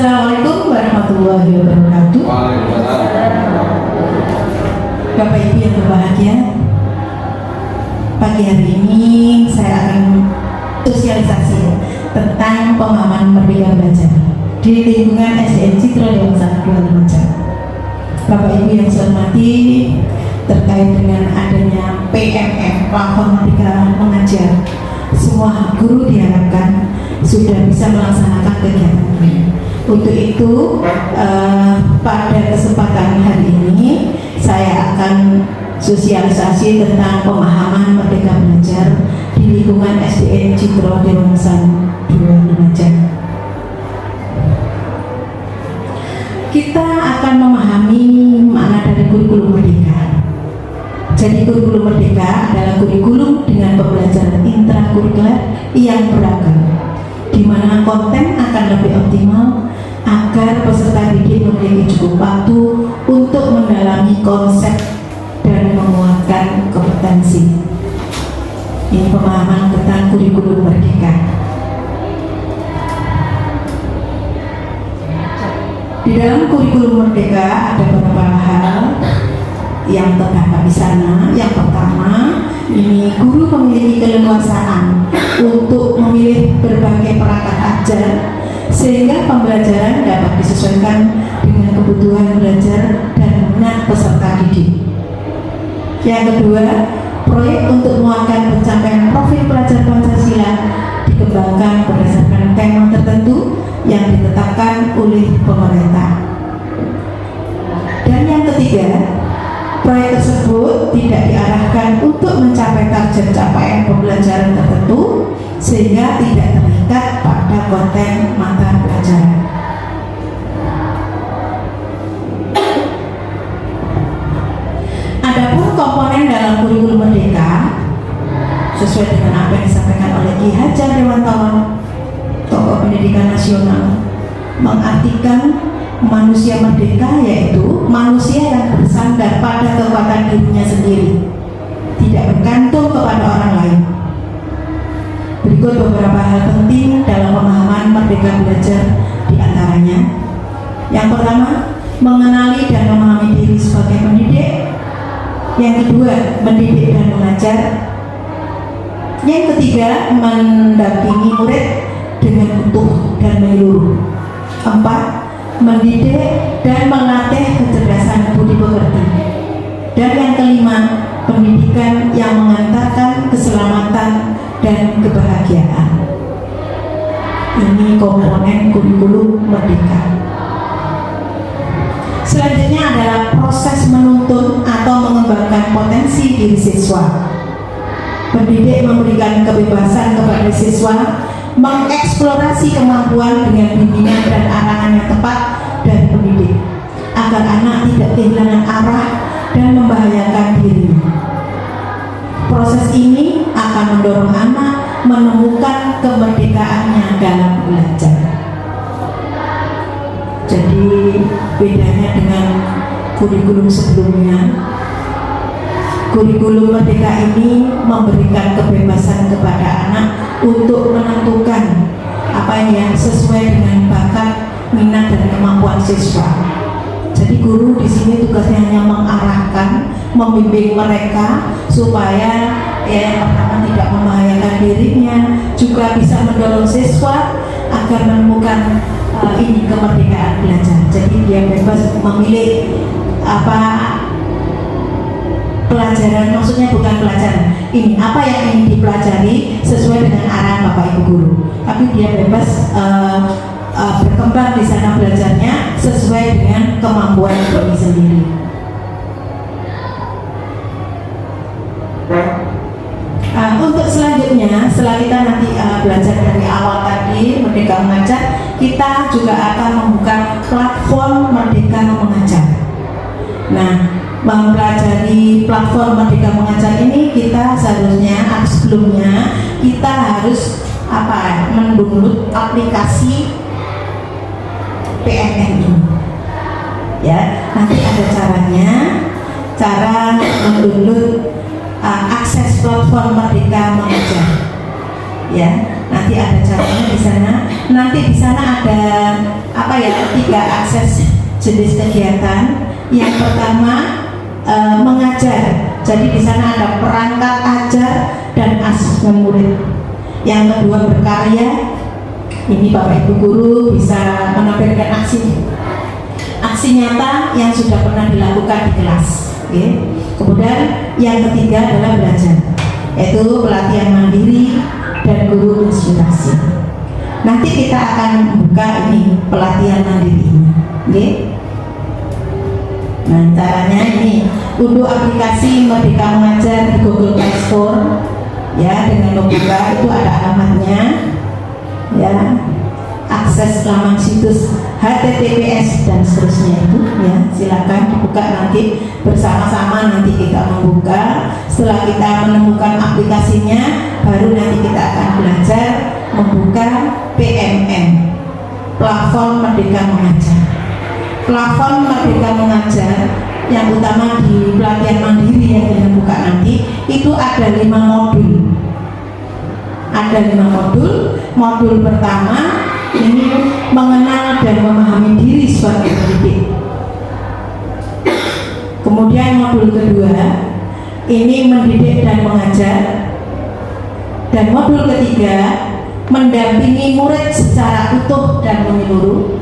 Assalamualaikum warahmatullahi wabarakatuh. Bapak Ibu yang berbahagia, pagi hari ini saya akan sosialisasi tentang pemahaman Merdeka Belajar di lingkungan SDN Citra Dewasa 2 Lumajang. Bapak Ibu yang saya hormati, terkait dengan adanya PMM Platform Merdeka Mengajar, semua guru diharapkan sudah bisa melaksanakan kegiatan ini. Untuk itu pada kesempatan hari ini saya akan sosialisasi tentang pemahaman Merdeka Belajar di lingkungan SDN Citra Dewasa 2 Lumajang. Kita akan memahami makna dari kurikulum merdeka. Jadi kurikulum merdeka adalah kurikulum dengan pembelajaran intrakurikuler yang beragam, di mana konten akan lebih optimal agar peserta didik memiliki cukup waktu untuk mendalami konsep dan menguatkan kompetensi. Ini pemahaman tentang kurikulum merdeka. Di dalam kurikulum merdeka ada beberapa hal yang terdapat di sana. Yang pertama, ini guru memiliki keleluasaan untuk memilih berbagai perangkat ajar sehingga pembelajaran dapat disesuaikan dengan kebutuhan belajar dan minat peserta didik. Yang kedua, proyek untuk menguatkan pencapaian profil pelajar Pancasila dikembangkan berdasarkan tema tertentu yang ditetapkan oleh pemerintah. Dan yang ketiga, proyek tersebut tidak diarahkan untuk mencapai target capaian pembelajaran tertentu sehingga tidak terikat pada konten mata pelajaran. Adapun komponen dalam kurikulum merdeka sesuai dengan apa yang disampaikan oleh Ki Hajar Dewantara, tokoh pendidikan nasional, mengartikan manusia merdeka yaitu manusia yang bersandar pada kekuatan dirinya sendiri, tidak bergantung kepada orang lain. Berikut beberapa hal penting dalam pemahaman Merdeka Belajar, diantaranya: yang pertama, mengenali dan memahami diri sebagai pendidik. Yang kedua, mendidik dan mengajar. Yang ketiga, mendampingi murid dengan utuh dan menyeluruh. Empat, mendidik dan melatih kecerdasan budi pekerti. Dan yang kelima, pendidikan yang mengantarkan keselamatan dan kebahagiaan. Ini komponen kurikulum merdeka. Selanjutnya adalah proses menuntun atau mengembangkan potensi diri siswa. Pendidik memberikan kebebasan kepada siswa mengeksplorasi kemampuan dengan bimbingan dan arahan yang tepat dan pendidik agar anak tidak kehilangan arah dan membahayakan dirinya. Proses ini akan mendorong anak menemukan kemerdekaannya dalam belajar. Jadi bedanya dengan kurikulum sebelumnya, kurikulum merdeka ini memberikan kebebasan kepada anak untuk menentukan apa yang sesuai dengan bakat, minat dan kemampuan siswa. Jadi guru di sini tugasnya hanya mengarahkan, membimbing mereka supaya yang pertama tidak membahayakan dirinya, juga bisa mendorong siswa agar menemukan ini kemerdekaan belajar. Jadi dia bebas memilih apa pelajaran, maksudnya bukan pelajaran ini, apa yang ingin dipelajari sesuai dengan arahan Bapak Ibu guru, tapi dia bebas berkembang di sana belajarnya sesuai dengan kemampuan diri sendiri. Untuk selanjutnya, setelah kita nanti belajar dari awal tadi Merdeka Mengajar, kita juga akan membuka platform Merdeka Mengajar. Nah, mempelajari platform Merdeka Mengajar ini kita seharusnya sebelumnya kita harus mendownload aplikasi PMM ini. Ya, nanti ada caranya, cara mendownload akses platform Merdeka Mengajar. Ya, Nanti ada caranya di sana. Nanti di sana ada apa ya, 3 akses jenis kegiatan. Yang pertama mengajar. Jadi di sana ada perangkat ajar dan asesmen murid. Yang kedua berkarya. Ini Bapak Ibu guru bisa menampilkan aksi nyata yang sudah pernah dilakukan di kelas. Kemudian yang ketiga adalah belajar, yaitu pelatihan mandiri dan guru inspirasi. Nanti kita akan buka ini pelatihan mandiri ini. Nah, caranya ini unduh aplikasi Merdeka Mengajar di Google Play Store ya, dengan membuka itu ada alamatnya ya, akses laman situs HTTPS dan seterusnya itu ya, silakan dibuka nanti bersama-sama, nanti kita membuka. Setelah kita menemukan aplikasinya, baru nanti kita akan belajar membuka PMM, platform Merdeka Mengajar. Platform Merdeka Mengajar yang utama di pelatihan mandiri yang kita buka nanti itu ada 5 modul. Ada 5 modul. Modul pertama ini mengenal dan memahami diri sebagai pendidik. Kemudian modul kedua ini mendidik dan mengajar. Dan modul ketiga mendampingi murid secara utuh dan menyeluruh.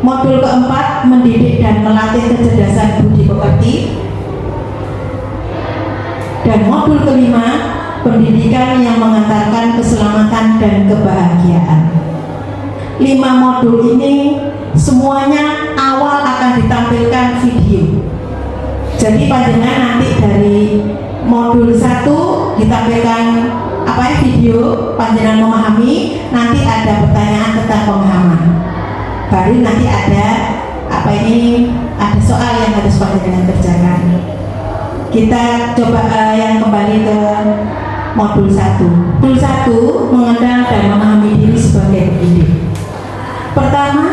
Modul keempat mendidik dan melatih kecerdasan budi pekerti. Dan modul kelima pendidikan yang mengantarkan keselamatan dan kebahagiaan. 5 modul ini semuanya awal akan ditampilkan video. Jadi panjenengan nanti dari modul 1 ditampilkan video, panjenengan memahami, nanti ada pertanyaan tentang pemahaman. Baru nanti ada ada soal yang harus panjenengan kerjakan. Kita coba yang kembali ke modul 1. Modul 1 mengenal dan memahami diri sebagai pendidik. Pertama,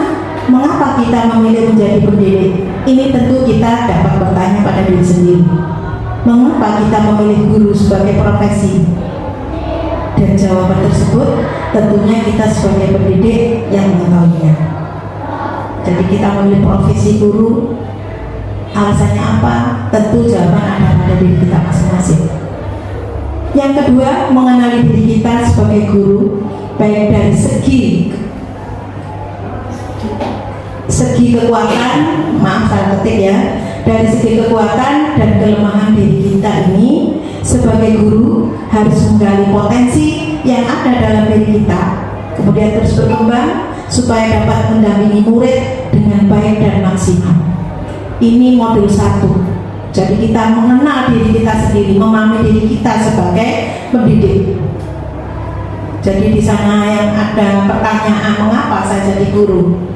mengapa kita memilih menjadi pendidik? Ini tentu kita dapat bertanya pada diri sendiri. Mengapa kita memilih guru sebagai profesi? Dan jawaban tersebut tentunya kita sebagai pendidik yang mengetahuinya. Jadi kita memilih profesi guru, alasannya apa? Tentu jawaban ada pada diri kita masing-masing. Yang kedua, mengenali diri kita sebagai guru, baik dari segi kekuatan, salah ketik ya, dari segi kekuatan dan kelemahan diri kita ini sebagai guru harus menggali potensi yang ada dalam diri kita, kemudian terus berkembang supaya dapat mendampingi murid dengan baik dan maksimal. Ini modul 1. Jadi kita mengenal diri kita sendiri, memahami diri kita sebagai pendidik. Jadi di sana yang ada pertanyaan, mengapa saya jadi guru?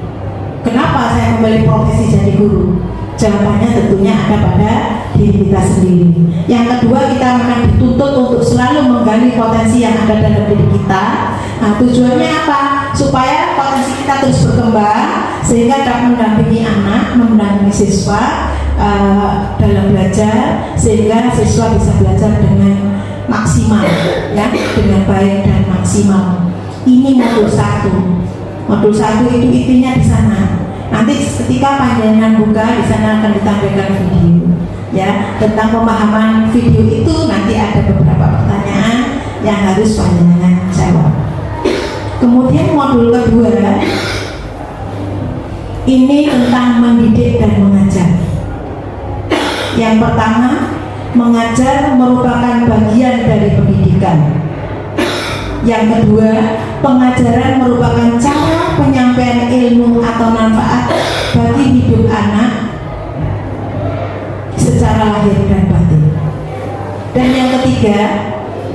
Kenapa saya memilih profesi jadi guru? Jawabannya tentunya ada pada diri kita sendiri. Yang kedua, kita akan dituntut untuk selalu menggali potensi yang ada dalam diri kita. Nah, tujuannya apa? Supaya potensi kita terus berkembang, sehingga dapat mendampingi anak, mendampingi siswa dalam belajar, sehingga siswa bisa belajar dengan maksimal, ya, dengan baik dan maksimal. Ini modul 1. Modul 1 itu intinya di sana. Nanti ketika panjenengan buka, di sana akan ditampilkan video, ya, tentang pemahaman video itu. Nanti ada beberapa pertanyaan yang harus panjenengan jawab. Kemudian modul kedua ini tentang mendidik dan mengajar. Yang pertama, mengajar merupakan bagian dari pendidikan. Yang kedua, pengajaran merupakan cara penyampaian ilmu atau manfaat bagi hidup anak secara lahir dan batin. Dan yang ketiga,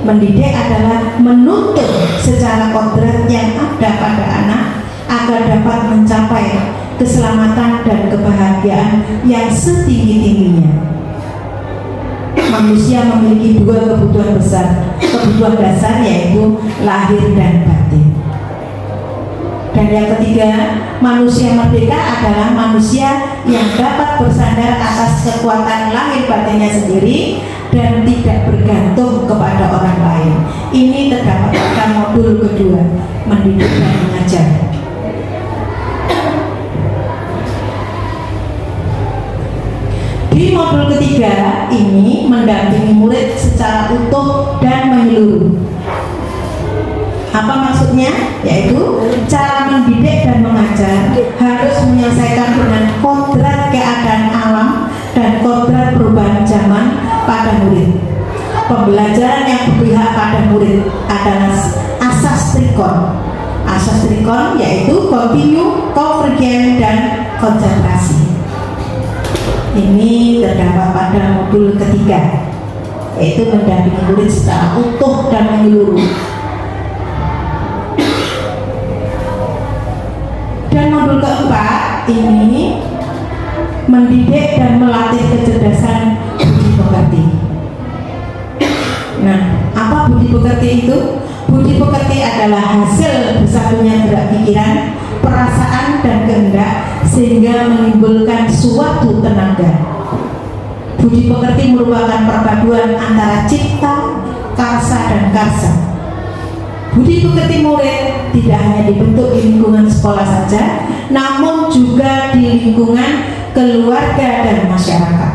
mendidik adalah menuntut secara kodrat yang ada pada anak agar dapat mencapai keselamatan dan kebahagiaan yang setinggi-tingginya. Manusia memiliki 2 kebutuhan besar, kebutuhan dasar, yaitu lahir dan batin. Dan yang ketiga, manusia merdeka adalah manusia yang dapat bersandar atas kekuatan lahir batinnya sendiri dan tidak bergantung kepada orang lain. Ini terdapat pada modul kedua, mendidik dan mengajar. Di modul ketiga ini mendampingi murid secara utuh dan menyeluruh. Apa maksudnya? Yaitu cara mendidik dan mengajar harus menyelesaikan dengan kodrat keadaan alam dan kodrat perubahan zaman pada murid. Pembelajaran yang berpihak pada murid adalah asas trikon. Asas trikon yaitu kontinu, konvergen, dan konsentrasi. Ini terdapat pada modul ketiga, yaitu mendampingi murid secara utuh dan menyeluruh. Dan modul keempat ini mendidik dan melatih kecerdasan budi pekerti. Nah, apa budi pekerti itu? Budi pekerti adalah hasil bersatunya gerak pikiran, perasaan, dan kehendak sehingga menimbulkan suatu tenaga. Budi pekerti merupakan perpaduan antara cipta, karsa, dan karsa. Budi pekerti murid tidak hanya dibentuk di lingkungan sekolah saja, namun juga di lingkungan keluarga dan masyarakat.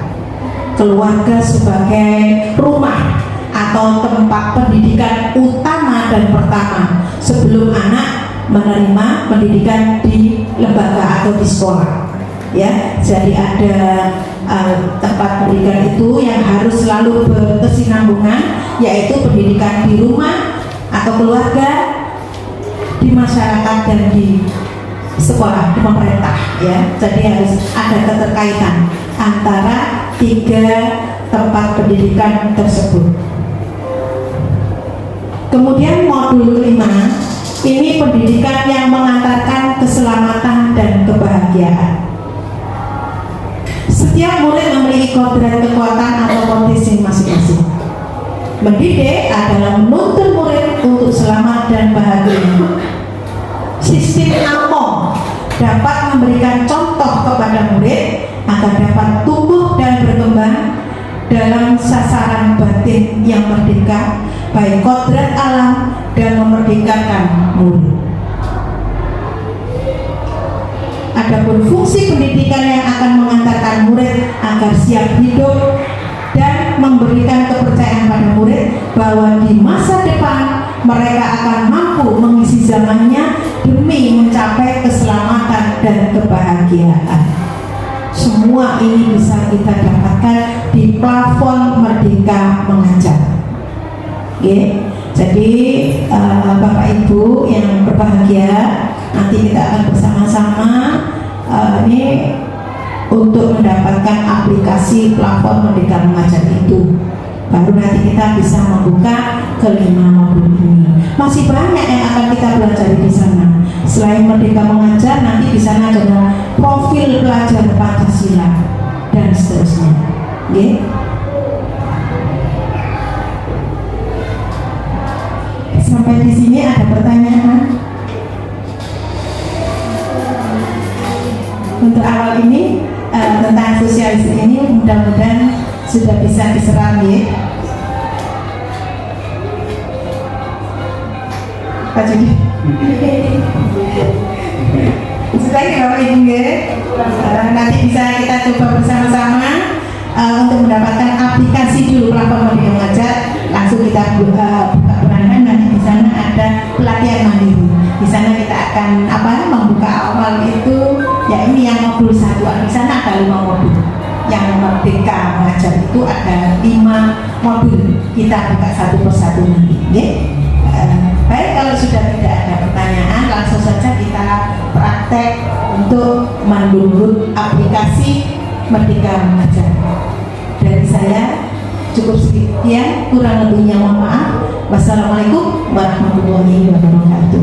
Keluarga sebagai rumah atau tempat pendidikan utama dan pertama sebelum anak menerima pendidikan di lembaga atau di sekolah. Ya, jadi ada tempat pendidikan itu yang harus selalu berkesinambungan, yaitu pendidikan di rumah atau keluarga, di masyarakat, dan di sekolah, di pemerintah. Ya, jadi harus ada keterkaitan antara tiga tempat pendidikan tersebut. Kemudian modul 5 ini pendidikan yang mengantarkan keselamatan dan kebahagiaan. Setiap murid memiliki kodrat kekuatan atau potensi masing-masing. Mendidik adalah menuntun murid untuk selamat dan bahagia. Sistem AMO dapat memberikan contoh kepada murid agar dapat tumbuh dan berkembang dalam sasaran batin yang merdeka, baik kodrat alam dan memerdekakan murid. Adapun fungsi pendidikan yang akan mengantarkan murid agar siap hidup dan memberikan kepercayaan pada murid bahwa di masa depan mereka akan mampu mengisi zamannya demi mencapai keselamatan dan kebahagiaan. Semua ini bisa kita dapatkan di plafon Merdeka Mengajar. Okay. Jadi Bapak Ibu yang berbahagia, nanti kita akan bersama-sama ini untuk mendapatkan aplikasi plafon Merdeka Mengajar itu. Baru nanti kita bisa membuka kelima modul ini. Masih banyak yang akan kita belajar di sana. Selain Merdeka Mengajar, nanti di sana ada profil pelajar Pancasila dan seterusnya. Okay. Sampai di sini ada pertanyaan? Untuk awal ini tentang sosialisasi ini mudah-mudahan sudah bisa diserap ya. Pak Judi. Setelah Bapak Ibu nanti bisa kita coba bersama-sama untuk mendapatkan aplikasi dulu plafon Merdeka Mengajar. Langsung kita buka perangan, nanti di sana ada pelatihan mandiri. Di sana kita akan membuka awal itu, ya ini yang modul 1. Di sana ada 5 modul. Yang Merdeka Mengajar itu ada 5 modul. Kita buka satu persatu nanti. Ya? Baik, kalau sudah tidak ada pertanyaan, langsung saja kita praktek untuk mendownload aplikasi Merdeka Mengajar. Dari saya cukup sekian, kurang lebihnya mohon maaf. Wassalamualaikum warahmatullahi wabarakatuh.